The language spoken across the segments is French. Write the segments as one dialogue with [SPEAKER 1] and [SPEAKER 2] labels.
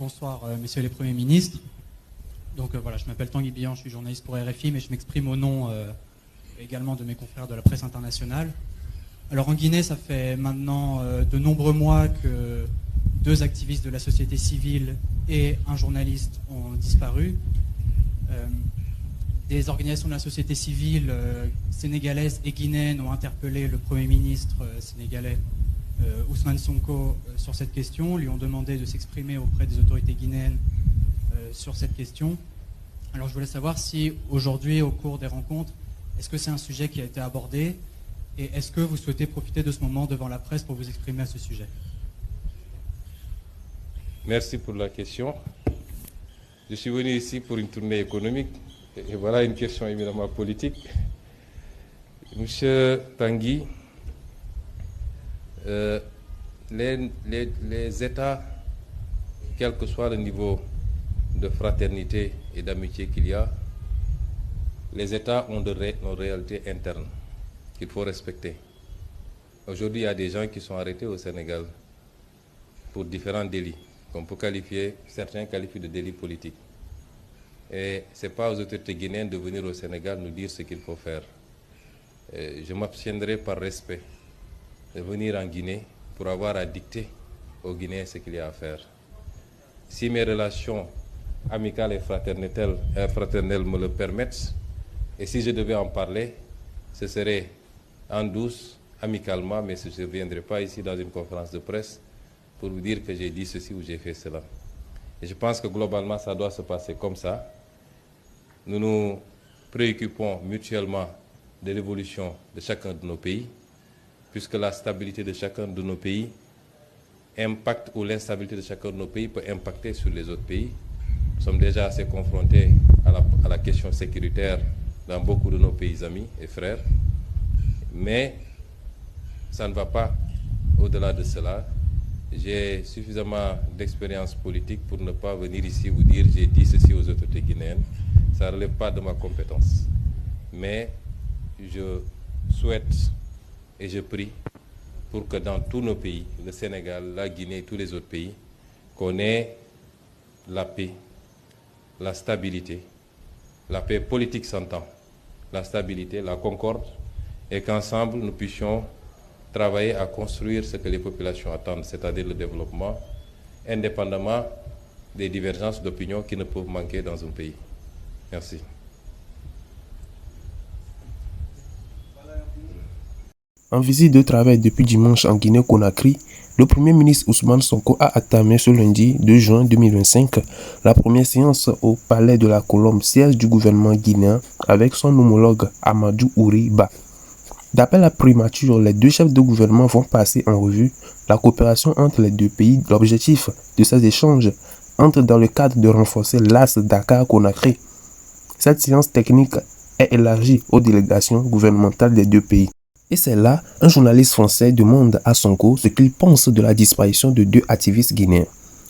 [SPEAKER 1] Bonsoir, messieurs les premiers ministres. Donc voilà, je m'appelle Tanguy Bihan, je suis journaliste pour RFI, mais je m'exprime au nom également de mes confrères de la presse internationale. Alors en Guinée, ça fait maintenant de nombreux mois que 2 activistes de la société civile et un journaliste ont disparu. Des organisations de la société civile sénégalaise et guinéenne ont interpellé le Premier ministre sénégalais Ousmane Sonko sur cette question, lui ont demandé de s'exprimer auprès des autorités guinéennes sur cette question. Alors je voulais savoir si aujourd'hui, au cours des rencontres, est-ce que c'est un sujet qui a été abordé et est-ce que vous souhaitez profiter de ce moment devant la presse pour vous exprimer à ce sujet?
[SPEAKER 2] Merci pour la question. Je suis venu ici pour une tournée économique et voilà une question éminemment politique. Monsieur Tanguy, les États, quel que soit le niveau de fraternité et d'amitié qu'il y a, les États ont une réalité interne qu'il faut respecter. Aujourd'hui, il y a des gens qui sont arrêtés au Sénégal pour différents délits, qu'on peut qualifier, certains qualifient de délits politiques. Et ce n'est pas aux autorités guinéennes de venir au Sénégal nous dire ce qu'il faut faire. Je m'abstiendrai par respect de venir en Guinée pour avoir à dicter aux Guinéens ce qu'il y a à faire. Si mes relations amicales et fraternelles me le permettent, et si je devais en parler, ce serait en douce, amicalement, mais je ne viendrai pas ici dans une conférence de presse pour vous dire que j'ai dit ceci ou j'ai fait cela. Et je pense que globalement, ça doit se passer comme ça. Nous nous préoccupons mutuellement de l'évolution de chacun de nos pays, puisque la stabilité de chacun de nos pays impacte, ou l'instabilité de chacun de nos pays peut impacter sur les autres pays. Nous sommes déjà assez confrontés à la question sécuritaire dans beaucoup de nos pays amis et frères, mais ça ne va pas au-delà de cela. J'ai suffisamment d'expérience politique pour ne pas venir ici vous dire j'ai dit ceci aux autorités guinéennes. Ça ne relève pas de ma compétence. Mais je souhaite et je prie pour que dans tous nos pays, le Sénégal, la Guinée et tous les autres pays, qu'on ait la paix, la stabilité, la paix politique s'entend, la stabilité, la concorde, et qu'ensemble nous puissions travailler à construire ce que les populations attendent, c'est-à-dire le développement, indépendamment des divergences d'opinion qui ne peuvent manquer dans un pays. Merci.
[SPEAKER 3] En visite de travail depuis dimanche en Guinée-Conakry, le Premier ministre Ousmane Sonko a entamé ce lundi 2 juin 2025 la première séance au Palais de la Colombe, siège du gouvernement guinéen, avec son homologue Amadou Ouri Ba. D'après la primature, les 2 chefs de gouvernement vont passer en revue la coopération entre les 2 pays. L'objectif de ces échanges entre dans le cadre de renforcer l'AS Dakar-Conakry. Cette séance technique est élargie aux délégations gouvernementales des 2 pays. Et c'est là, un journaliste français demande à Sonko ce qu'il pense de la disparition de 2 activistes guinéens.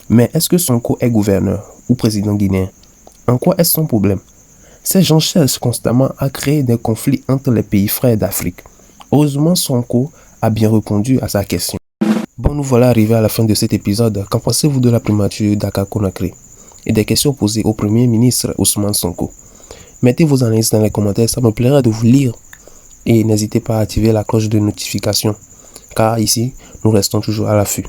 [SPEAKER 3] Mais est-ce que Sonko est gouverneur ou président guinéen? En quoi est son problème? Ces gens cherchent constamment à créer des conflits entre les pays frères d'Afrique. Heureusement, Sonko a bien répondu à sa question. Bon, nous voilà arrivés à la fin de cet épisode. Qu'en pensez-vous de la primature Dakar-Conakry et des questions posées au Premier ministre Ousmane Sonko? Mettez vos analyses dans les commentaires, ça me plaira de vous lire. Et n'hésitez pas à activer la cloche de notification, car ici, nous restons toujours à l'affût.